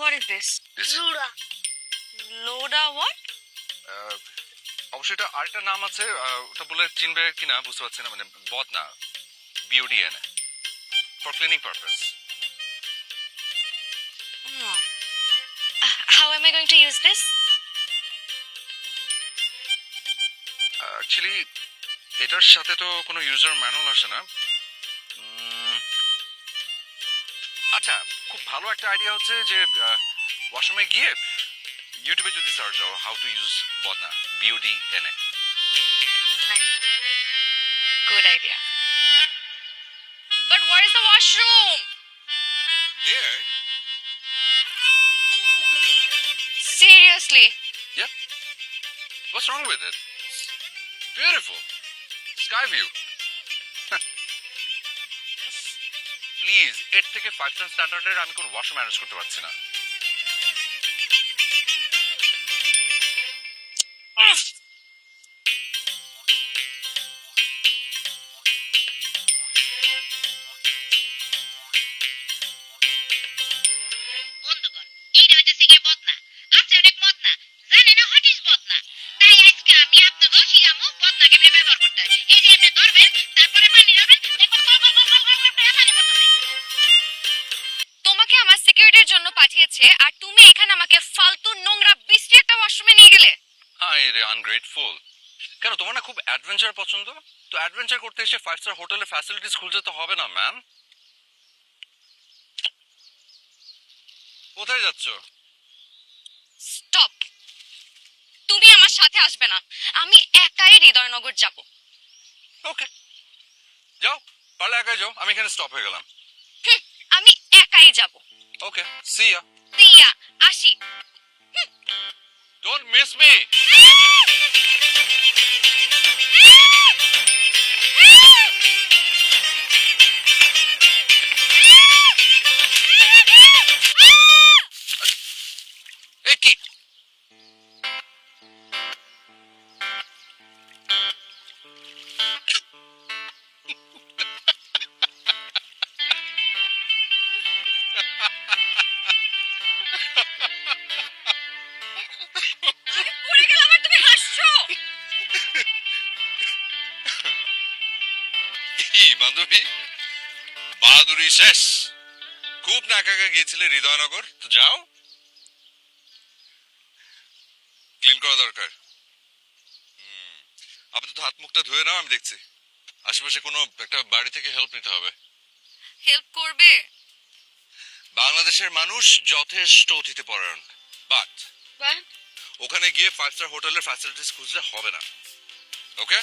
What is this? লোডা। Loda what? অবশ্যই এটা আরেকটা নাম আছে, ওটা বলে চিনবে কিনা বুঝতে পারছি না, মানে বদনা, BODN, for cleaning purpose. How am I going to use this? Actually এটার সাথে তো কোনো ইউজার ম্যানুয়াল আসে না। আচ্ছা, খুব ভালো একটা আইডিয়া হচ্ছে যে ওয়াশরুমে গিয়ে ইউটিউবে যদি সার্চ দাও হাউ টু ইউজ বদনা, BODN. Good idea. But where is the washroom? There? Seriously? Yeah. What's wrong with it? Beautiful. Sky view. Please, এর থেকে 5 স্টার স্ট্যান্ডার্ডের আমি কোন ওয়াশরুম ম্যানেজ করতে পারছি না। বন্ধুগণ, এইটা হইতেছে গিয়ে বদনা। আছে অনেক মদনা, জানে না হোয়াট ইজ বদনা। তাই আজকে আমি আপনাকে শিখামু বদনা কেমনে ব্যবহার করতে হয়। এই যে আপনি ধরবেন, তারপরে পানি ধরবেন, দেখবেন call call call call call করে পানি পড়তেছে। তোমাকে আমার সিকিউরিটির জন্য পাঠিয়েছে আর তুমি এখানে আমাকে ফালতু নোংরা বৃষ্টি একটা ওয়াশরুমে নিয়ে গেলে। হ্যাঁ রে, আনগ্রেটফুল। কেন, তোমার না খুব অ্যাডভেঞ্চার পছন্দ? তো অ্যাডভেঞ্চার করতে এসে 5 স্টার হোটেলের ফ্যাসিলিটিস খুঁজতে তো হবে না ম্যাম। কোথায় যাচ্ছ? স্টপ, তুমি আমার সাথে আসবে না, আমি একাই হৃদয়নগর যাব। ওকে, যাও, পারলে একাই যাও, আমি এখানে স্টপ হয়ে গেলাম। আমি একাই যাব। ওকে, সি ইয়া। দিয়া আসি। Don't miss me. এ কি? পড়ে গেলাম আর তুমি হাসছো। কি বান্ধবী, বাহাদুরি শেষ? খুব না একা একা গিয়েছিলে হৃদয়নগর, তো যাও, ক্লিন করা দরকার। আপাতত হাত মুখটা ধুয়ে নাও, আমি দেখছি। আশেপাশে কোনো একটা বাড়ি থেকে হেল্প নিতে হবে। হেল্প করবে? বাংলাদেশের মানুষ যথেষ্ট অতিথিপরায়ণ, বাট ওখানে গিয়ে 5 স্টার হোটেলের ফ্যাসিলিটিস খুঁজলে হবে না। ওকে?